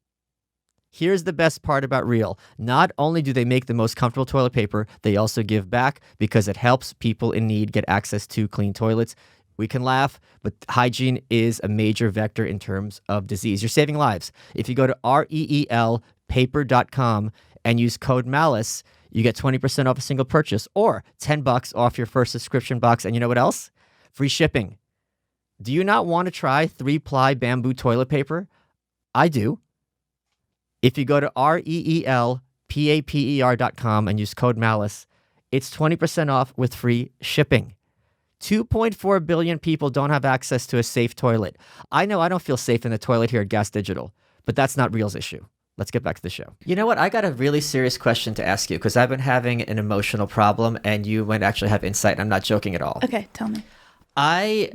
Here's the best part about Real. Not only do they make the most comfortable toilet paper, they also give back because it helps people in need get access to clean toilets. We can laugh, but hygiene is a major vector in terms of disease. You're saving lives. If you go to reelpaper.com and use code MALICE, you get 20% off a single purchase or $10 off your first subscription box. And you know what else? Free shipping. Do you not want to try 3-ply bamboo toilet paper? I do. If you go to reelpaper.com and use code MALICE, it's 20% off with free shipping. 2.4 billion people don't have access to a safe toilet. I know I don't feel safe in the toilet here at Gas Digital, but that's not Real's issue. Let's get back to the show. You know what? I got a really serious question to ask you because I've been having an emotional problem and you might actually have insight. I'm not joking at all. Okay, tell me. I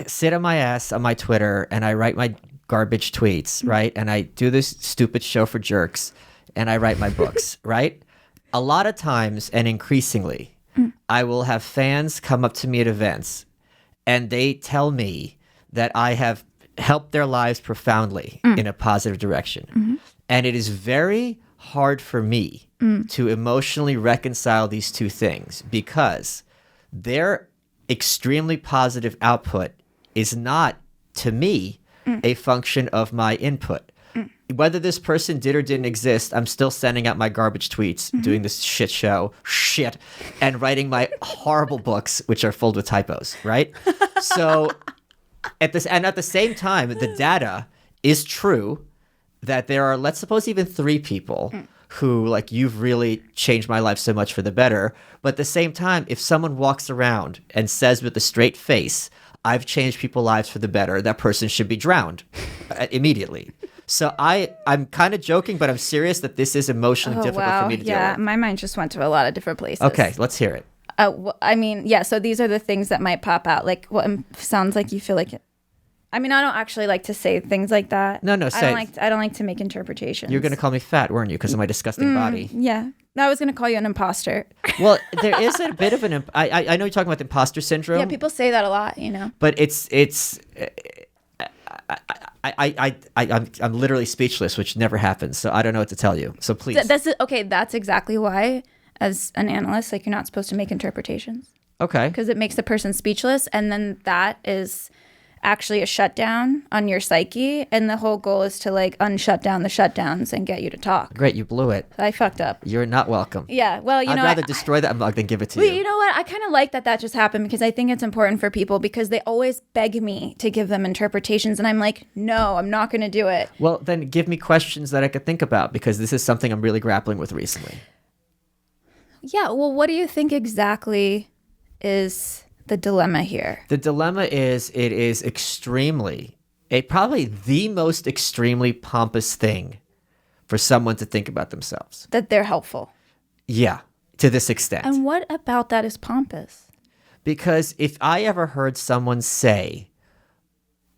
sit on my ass on my Twitter and I write my garbage tweets, right? And I do this stupid show for jerks and I write my books, right? A lot of times and increasingly, I will have fans come up to me at events and they tell me that I have helped their lives profoundly in a positive direction. And it is very hard for me to emotionally reconcile these two things because their extremely positive output is not, to me, a function of my input. Whether this person did or didn't exist, I'm still sending out my garbage tweets, doing this shit, and writing my horrible books, which are filled with typos, right? So, at the same time, the data is true that there are, let's suppose, even 3 people who, like, you've really changed my life so much for the better. But at the same time, if someone walks around and says with a straight face, I've changed people's lives for the better, that person should be drowned immediately. So I'm kind of joking, but I'm serious that this is emotionally difficult for me to deal with. My mind just went to a lot of different places. Okay, let's hear it. I mean, yeah, so these are the things that might pop out. Like, what sounds like you feel like it. I mean, I don't actually like to say things like that. No, say it. I don't like to make interpretations. You're going to call me fat, weren't you, because of my disgusting body? Yeah. No, I was going to call you an imposter. Well, there is a bit of an... I know you're talking about the imposter syndrome. Yeah, people say that a lot, you know. But I'm literally speechless, which never happens. So I don't know what to tell you. So please. That's exactly why, as an analyst, like, you're not supposed to make interpretations. Okay. Because it makes the person speechless, and then that is actually a shutdown on your psyche, and the whole goal is to, like, unshut down the shutdowns and get you to talk. Great, you blew it. I fucked up. You're not welcome. Yeah, well, I'd rather destroy that mug than give it to you. You know what? I kind of like that just happened because I think it's important for people because they always beg me to give them interpretations, and I'm like, no, I'm not going to do it. Well, then give me questions that I could think about because this is something I'm really grappling with recently. Yeah, well, what do you think exactly is the dilemma here? The dilemma is it is probably the most extremely pompous thing for someone to think about themselves. That they're helpful. Yeah, to this extent. And what about that is pompous? Because if I ever heard someone say,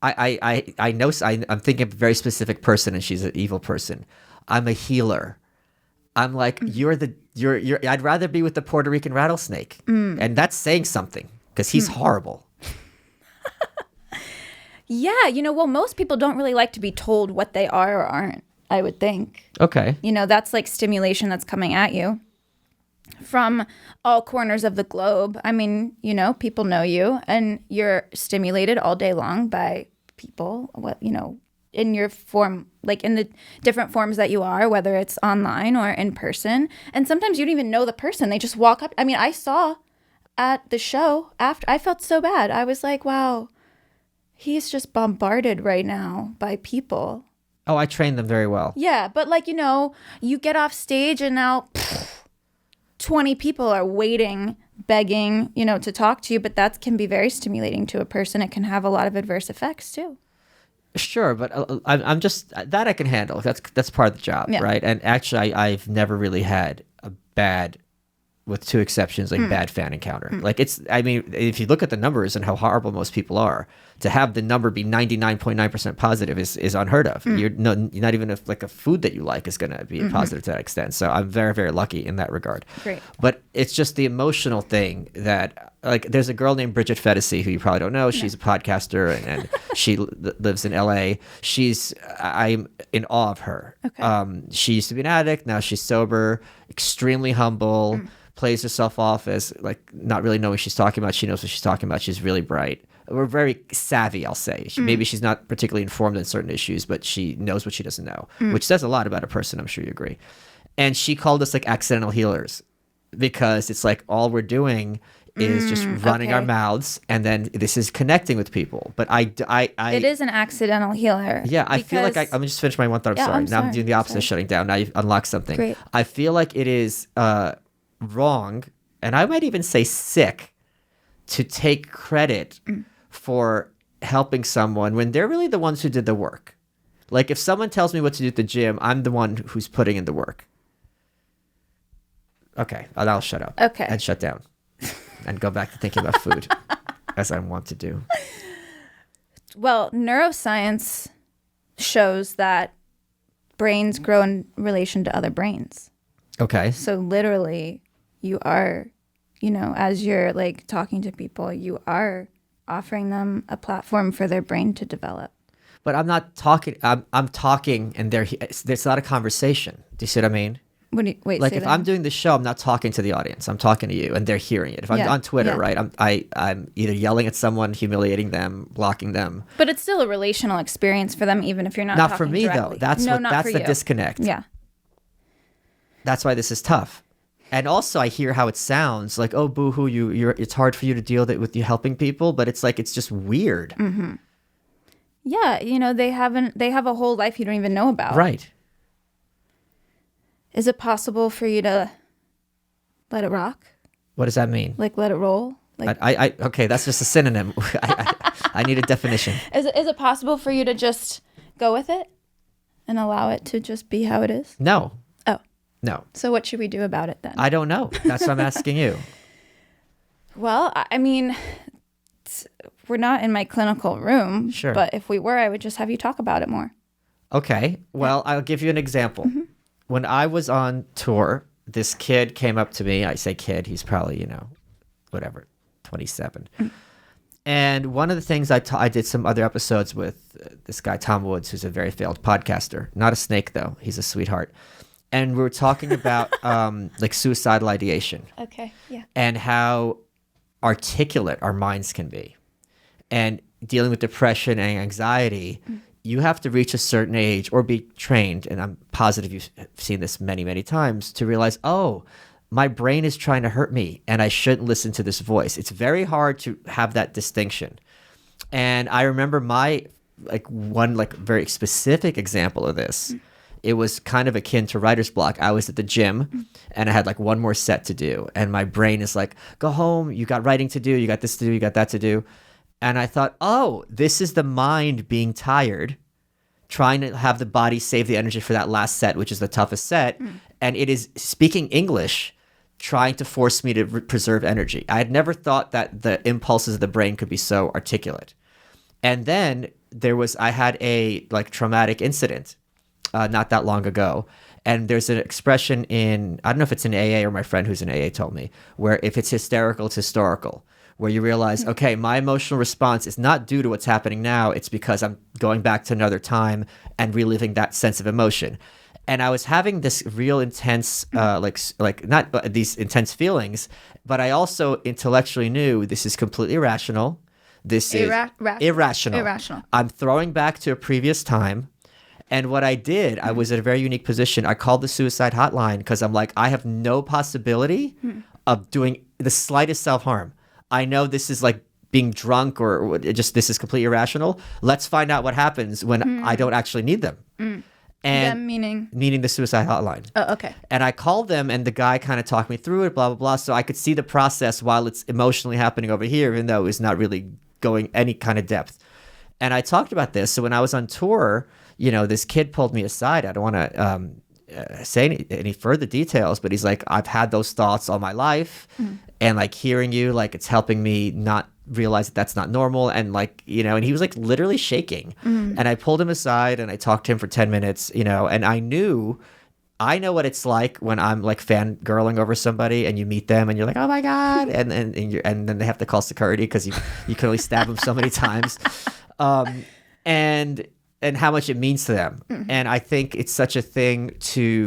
I know I'm thinking of a very specific person and she's an evil person. I'm a healer. I'm like, I'd rather be with the Puerto Rican rattlesnake. And that's saying something. Because he's horrible. Yeah, most people don't really like to be told what they are or aren't, I would think. Okay. That's like stimulation that's coming at you from all corners of the globe. I mean, people know you and you're stimulated all day long by people, in your form, like in the different forms that you are, whether it's online or in person. And sometimes you don't even know the person. They just walk up. I mean, I saw at the show after, I felt so bad. I was like, wow, he's just bombarded right now by people. Oh, I trained them very well. Yeah, but you get off stage and now 20 people are waiting, begging, to talk to you, but that can be very stimulating to a person. It can have a lot of adverse effects too. Sure, but I'm just that I can handle. That's part of the job, right? And actually, I've never really had a bad, with two exceptions, like bad fan encounter. Like I mean, if you look at the numbers and how horrible most people are, to have the number be 99.9% positive is unheard of. You're not even like a food that you like is going to be positive to that extent. So I'm very, very lucky in that regard. Great. But it's just the emotional thing that, like, there's a girl named Bridget Fedesi who you probably don't know. She's a podcaster and she lives in LA. I'm in awe of her. Okay. She used to be an addict. Now she's sober, extremely humble, plays herself off as like not really knowing what she's talking about. She knows what she's talking about. She's really bright. We're very savvy, I'll say. Maybe she's not particularly informed on certain issues, but she knows what she doesn't know, which says a lot about a person. I'm sure you agree. And she called us like accidental healers because it's like all we're doing is just running our mouths, and then this is connecting with people. But it is an accidental healer. Yeah, I feel like I'm just finish my one thought. I'm sorry. Now I'm doing the opposite of shutting down. Now you've unlocked something. Great. I feel like it is wrong, and I might even say sick, to take credit for helping someone when they're really the ones who did the work. Like if someone tells me what to do at the gym, I'm the one who's putting in the work. Okay, I'll shut up. Okay. And shut down. And go back to thinking about food, as I want to do. Well, neuroscience shows that brains grow in relation to other brains. Okay. So literally, you are, as you're like talking to people, you are offering them a platform for their brain to develop. But I'm not talking. I'm talking, and there's not a conversation. Do you see what I mean? Wait, like if I'm doing the show, I'm not talking to the audience. I'm talking to you, and they're hearing it. If I'm on Twitter, right, I'm either yelling at someone, humiliating them, blocking them. But it's still a relational experience for them, even if you're not. Not talking for me directly. though. That's the disconnect. Yeah. That's why this is tough. And also, I hear how it sounds like, oh, boo-hoo, it's hard for you to deal with you helping people, but it's like it's just weird. Mm-hmm. Yeah, they have a whole life you don't even know about. Right. Is it possible for you to let it rock? What does that mean? Like let it roll? Like okay, that's just a synonym. I need a definition. Is it possible for you to just go with it and allow it to just be how it is? No. Oh. No. So what should we do about it then? I don't know. That's what I'm asking you. Well, I mean, we're not in my clinical room. Sure. But if we were, I would just have you talk about it more. Okay. Well, I'll give you an example. Mm-hmm. When I was on tour, this kid came up to me. I say kid, he's probably, 27. Mm. And one of the things I did some other episodes with this guy, Tom Woods, who's a very failed podcaster. Not a snake, though. He's a sweetheart. And we were talking about like suicidal ideation. Okay, yeah. And how articulate our minds can be. And dealing with depression and anxiety, you have to reach a certain age or be trained, and I'm positive you've seen this many, many times, to realize, oh, my brain is trying to hurt me and I shouldn't listen to this voice. It's very hard to have that distinction. And I remember one very specific example of this. It was kind of akin to writer's block. I was at the gym and I had like one more set to do. And my brain is like, go home. You got writing to do. You got this to do. You got that to do. And I thought, oh, this is the mind being tired, trying to have the body save the energy for that last set, which is the toughest set. And it is speaking English, trying to force me to preserve energy. I had never thought that the impulses of the brain could be so articulate. And then I had a traumatic incident not that long ago. And there's an expression I don't know if it's in AA or my friend who's in AA told me, where if it's hysterical, it's historical. Where you realize, okay, my emotional response is not due to what's happening now. It's because I'm going back to another time and reliving that sense of emotion. And I was having this real intense, not these intense feelings, but I also intellectually knew this is completely irrational. This is irrational. Irrational. I'm throwing back to a previous time. And what I did, I was in a very unique position. I called the suicide hotline because I'm like, I have no possibility of doing the slightest self-harm. I know this is like being drunk or just this is completely irrational. Let's find out what happens when I don't actually need them. And Them meaning? meaning the suicide hotline. Oh, okay. And I called them, and the guy kind of talked me through it, blah, blah, blah. So I could see the process while it's emotionally happening over here, even though it's not really going any kind of depth. And I talked about this. So when I was on tour, this kid pulled me aside. I don't want to say any further details, but he's like, I've had those thoughts all my life. And like hearing you, like it's helping me not realize that that's not normal. And like, and he was like literally shaking. And I pulled him aside and I talked to him for 10 minutes, and I know what it's like when I'm like fangirling over somebody and you meet them and you're like, oh my God. And then they have to call security because you can only stab them so many times. And how much it means to them. And I think it's such a thing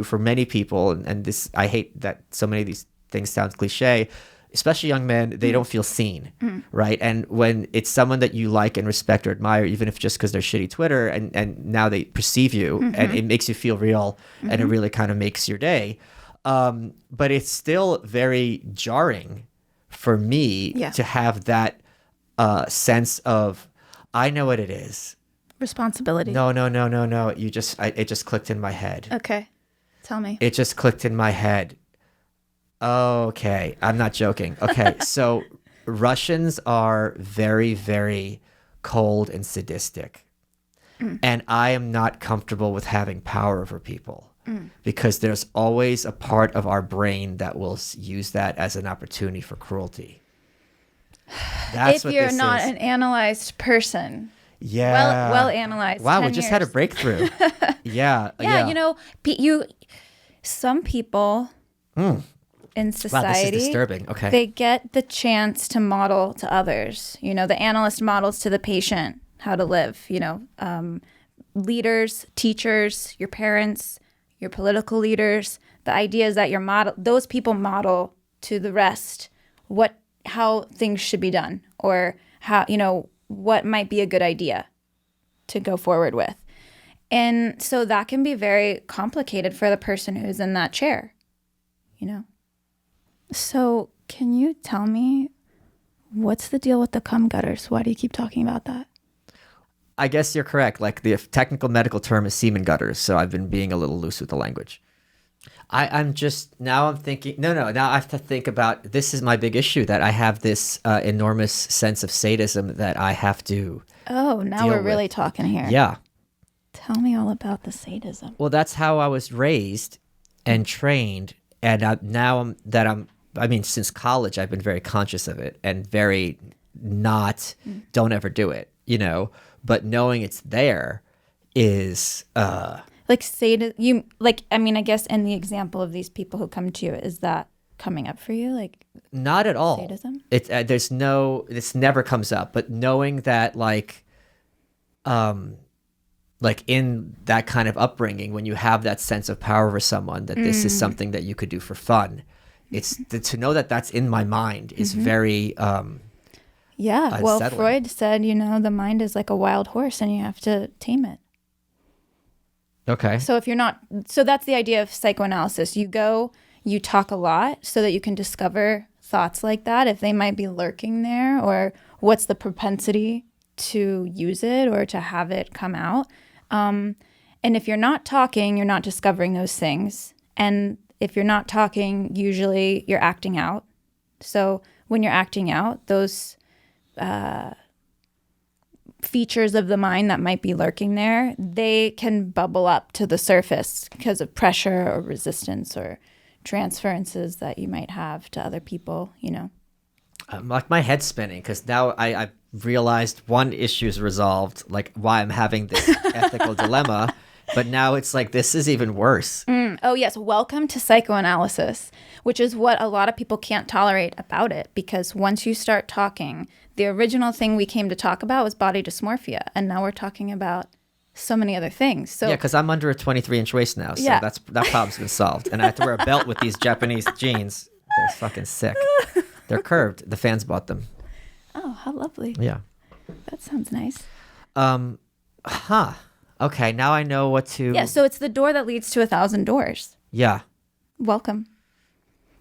for many people. And this, I hate that so many of these things sound cliche, especially young men, they don't feel seen, right? And when it's someone that you like and respect or admire, even if just because they're shitty Twitter, and now they perceive you and it makes you feel real and it really kind of makes your day. But it's still very jarring for me to have that sense of, I know what it is. Responsibility. No. It just clicked in my head. Okay. Tell me. It just clicked in my head. Okay, I'm not joking. Okay, so Russians are very, very cold and sadistic. And I am not comfortable with having power over people because there's always a part of our brain that will use that as an opportunity for cruelty. That's if you're not an analyzed person. Yeah. Well analyzed. Wow, 10 we just years. had a breakthrough. Yeah. Some people in society, wow, this is disturbing. Okay. they get the chance to model to others. The analyst models to the patient how to live. Leaders, teachers, your parents, your political leaders. The idea is that those people model to the rest how things should be done, or how what might be a good idea to go forward with. And so that can be very complicated for the person who's in that chair, So can you tell me, what's the deal with the cum gutters? Why do you keep talking about that? I guess you're correct. Like the technical medical term is semen gutters. So I've been being a little loose with the language. I'm thinking, now I have to think about, this is my big issue, that I have this enormous sense of sadism that I have to now we're really talking here. Yeah. Tell me all about the sadism. Well, that's how I was raised and trained. And since college, I've been very conscious of it and very don't ever do it, but knowing it's there is, like I guess in the example of these people who come to you, is that coming up for you? Like, not at all. Sadism? This never comes up, but knowing that like in that kind of upbringing, when you have that sense of power over someone, that this is something that you could do for fun, to know that that's in my mind is very well, unsettling. Freud said, the mind is like a wild horse and you have to tame it. Okay. So that's the idea of psychoanalysis. You talk a lot so that you can discover thoughts like that, if they might be lurking there, or what's the propensity to use it or to have it come out. And if you're not talking, you're not discovering those things. And if you're not talking, usually you're acting out. So when you're acting out, those features of the mind that might be lurking there, they can bubble up to the surface because of pressure or resistance or transferences that you might have to other people, Like my head's spinning because now I realized one issue is resolved, like why I'm having this ethical dilemma, but now it's like this is even worse. Oh yes, welcome to psychoanalysis, which is what a lot of people can't tolerate about it, because once you start talking, the original thing we came to talk about was body dysmorphia, and now we're talking about so many other things. So yeah, because I'm under a 23-inch waist now, so that problem's been solved, and I have to wear a belt with these Japanese jeans. They're fucking sick. They're curved. The fans bought them. Oh, how lovely. Yeah. That sounds nice. Okay, now I know what to... Yeah, so it's the door that leads to 1,000 doors. Yeah. Welcome.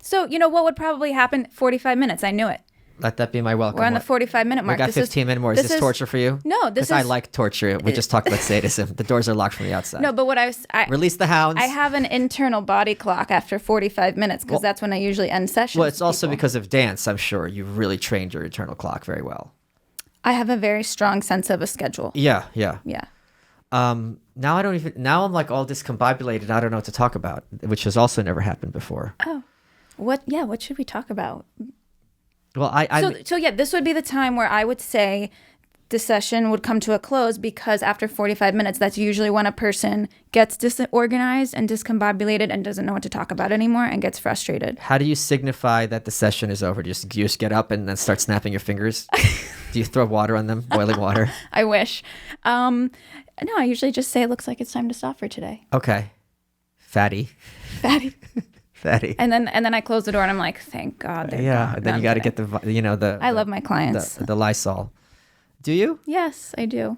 So, what would probably happen? 45 minutes. I knew it. Let that be my welcome. We're on the 45-minute mark. We got 15 minutes more. Is this torture for you? No, this is... Because I like torture. We just talked about sadism. The doors are locked from the outside. No, but what I release the hounds. I have an internal body clock after 45 minutes because that's when I usually end sessions. Well, it's also because of dance, I'm sure. You've really trained your internal clock very well. I have a very strong sense of a schedule. Yeah. Now I'm like all discombobulated. I don't know what to talk about, which has also never happened before. Oh, what should we talk about? Well, this would be the time where I would say the session would come to a close, because after 45 minutes, that's usually when a person gets disorganized and discombobulated and doesn't know what to talk about anymore and gets frustrated. How do you signify that the session is over? Do you just get up and then start snapping your fingers? Do you throw water on them, boiling water? I wish. No, I usually just say it looks like it's time to stop for today. Okay. Fatty. And then I close the door and I'm like, thank God. And then you got to get I love my clients. The Lysol. Do you? Yes, I do.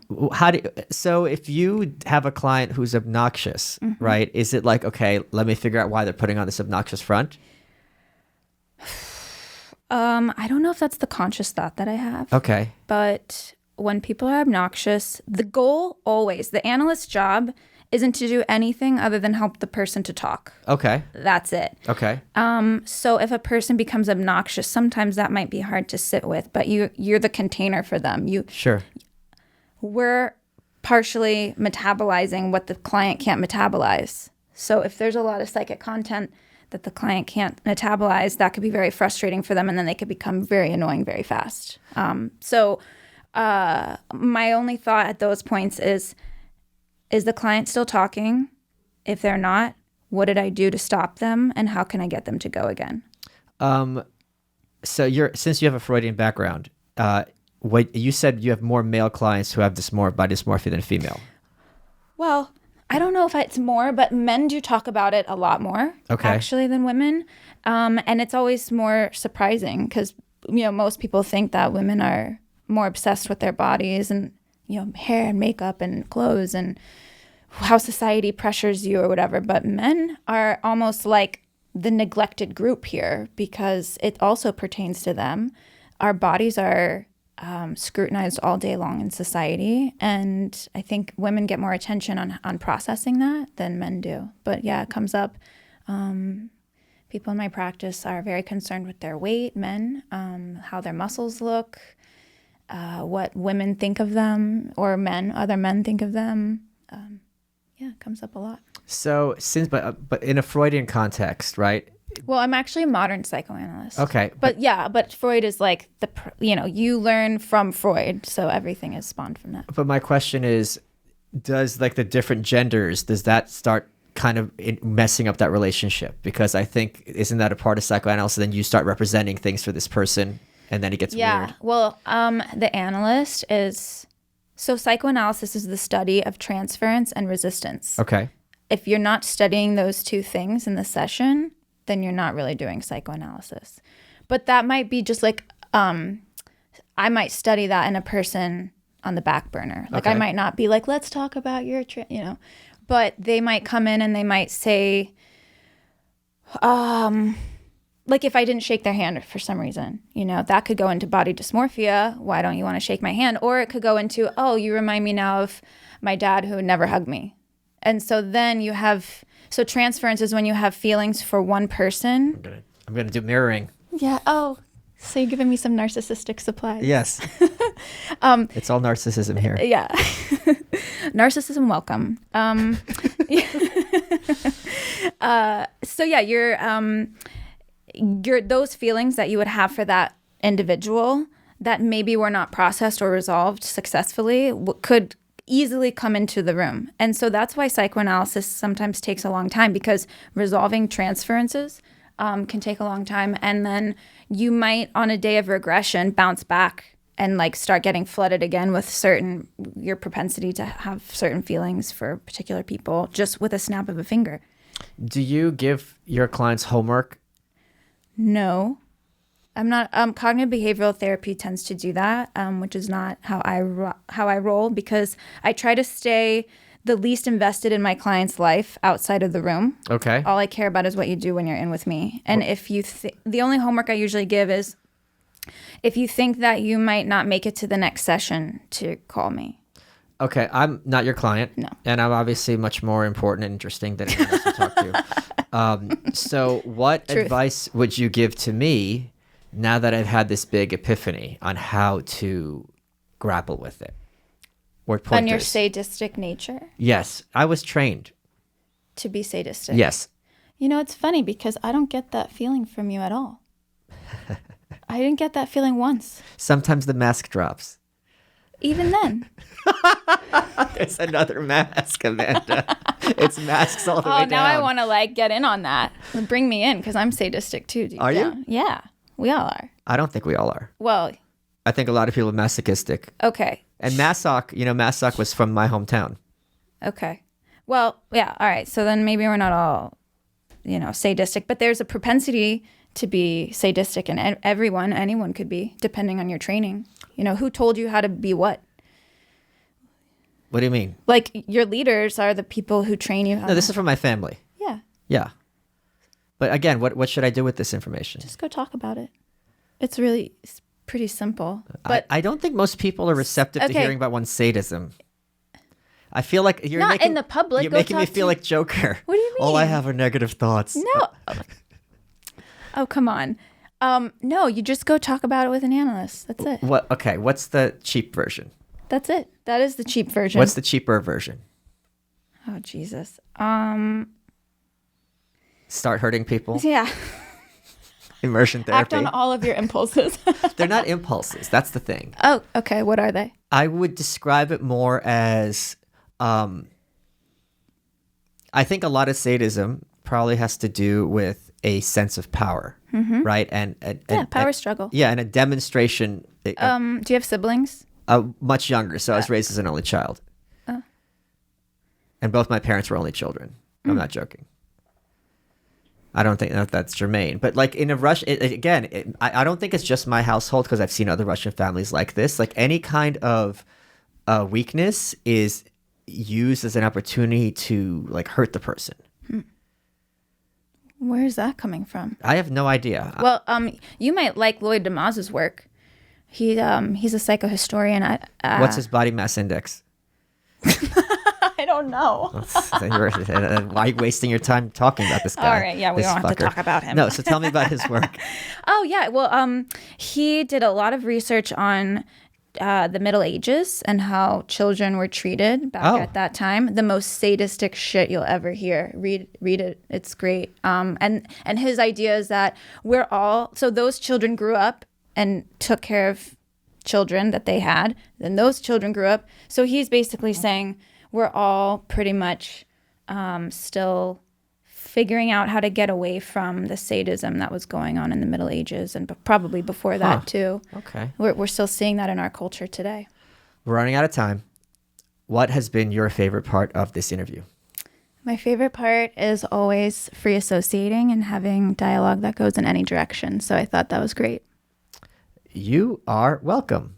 So if you have a client who's obnoxious, right? Is it like, okay, let me figure out why they're putting on this obnoxious front? I don't know if that's the conscious thought that I have. Okay. But when people are obnoxious, the goal always, the analyst's job isn't to do anything other than help the person to talk. Okay. That's it. Okay. So if a person becomes obnoxious, sometimes that might be hard to sit with, but you're the container for them. Sure. We're partially metabolizing what the client can't metabolize. So if there's a lot of psychic content that the client can't metabolize, that could be very frustrating for them, and then they could become very annoying very fast. So my only thought at those points is the client still talking? If they're not, what did I do to stop them, and how can I get them to go again? So since you have a Freudian background, what you said you have more male clients who have body dysmorphia than female. Well, I don't know if it's more, but men do talk about it a lot more, actually, than women. And it's always more surprising because, most people think that women are more obsessed with their bodies and, hair and makeup and clothes and how society pressures you or whatever. But men are almost like the neglected group here because it also pertains to them. Our bodies are scrutinized all day long in society. And I think women get more attention on processing that than men do. But yeah, it comes up. People in my practice are very concerned with their weight, men, how their muscles look, what women think of them, or other men think of them. It comes up a lot. So but in a Freudian context, right? Well, I'm actually a modern psychoanalyst. Okay. But Freud is like you learn from Freud, so everything is spawned from that. But my question is, does like the different genders, does that start kind of messing up that relationship? Because I think, isn't that a part of psychoanalysis? Then you start representing things for this person, and then it gets weird. Yeah. Well, the analyst is... So psychoanalysis is the study of transference and resistance. Okay. If you're not studying those two things in the session, then you're not really doing psychoanalysis. But that might be just like, I might study that in a person on the back burner. Like I might not be like, let's talk about your, but they might come in and they might say, like if I didn't shake their hand for some reason, that could go into body dysmorphia. Why don't you want to shake my hand? Or it could go into, oh, you remind me now of my dad who never hugged me. And so then you have, so transference is when you have feelings for one person. I'm gonna do mirroring. Yeah. Oh, so you're giving me some narcissistic supplies. Yes. It's all narcissism here. Yeah. Narcissism welcome. So yeah, you're those feelings that you would have for that individual that maybe were not processed or resolved successfully could easily come into the room. And so that's why psychoanalysis sometimes takes a long time, because resolving transferences can take a long time. And then you might, on a day of regression, bounce back and like start getting flooded again with your propensity to have certain feelings for particular people just with a snap of a finger. Do you give your clients homework? No, I'm not. Cognitive behavioral therapy tends to do that, which is not how I roll, because I try to stay the least invested in my client's life outside of the room. Okay. All I care about is what you do when you're in with me. And if the only homework I usually give is, If you think that you might not make it to the next session, to call me. Okay, I'm not your client. No. And I'm obviously much more important and interesting than anyone else to talk to. So what Truth. advice would you give to me now that I've had this big epiphany on how to grapple with it? Or On your pointers? sadistic nature, Yes, I was trained. to be sadistic. Yes. You know, it's funny because I don't get that feeling from you at all. I didn't get that feeling once. Sometimes the mask drops. Even then. There's another mask, Amanda. It's masks all the way Oh, down. now I want to like get in on that. Bring me in because I'm sadistic too. Deep Are you? down. Yeah, we all are. I don't think we all are. Well, I think a lot of people are masochistic. okay. And Massock, Massock was from my hometown. Okay. Well, yeah. All right. So then maybe we're not all, sadistic, but there's a propensity to be sadistic, and anyone could be, depending on your training. Who told you how to be what? What do you mean? Like your leaders are the people who train you how No, this is from my family. Yeah. Yeah. But again, what should I do with this information? Just go talk about it. It's pretty simple. But But I don't think most people are receptive to Okay. hearing about one's sadism. I feel like you're Not making, in the public. You're Go making me talk feel to- like Joker. What do you All I mean? have are negative thoughts. No. Oh, come on. No, you just go talk about it with an analyst. That's it. What? Okay. What's the cheap version? That's it. That is the cheap version. What's the cheaper version? Oh, Jesus. Start hurting people. Yeah. Immersion Act therapy. on all of your impulses. They're not impulses. That's the thing. Oh, okay. What are they? I would describe it more as I think a lot of sadism probably has to do with a sense of power, right? And Power struggle. Yeah, and a demonstration. Do you have siblings? Much younger, so I was raised as an only child, and both my parents were only children. I'm not joking. I don't think that's germane, but like in a Russian, I don't think it's just my household because I've seen other Russian families like this. Like any kind of weakness is used as an opportunity to like hurt the person. Where is that coming from? I have no idea. Well, you might like Lloyd DeMaz's work. He's a psychohistorian. What's his body mass index? I don't know. Why are you wasting your time talking about this guy? All right, yeah, we This don't have to fucker. talk about him. No, so tell me about his work. Oh, yeah. Well, he did a lot of research on the Middle Ages and how children were treated back at that time. The most sadistic shit you'll ever hear. Read it. It's great. And his idea is that so those children grew up and took care of children that they had. Then those children grew up. So he's basically saying we're all pretty much still figuring out how to get away from the sadism that was going on in the Middle Ages and probably before that too. Okay. We're still seeing that in our culture today. We're running out of time. What has been your favorite part of this interview? My favorite part is always free associating and having dialogue that goes in any direction. So I thought that was great. You are welcome.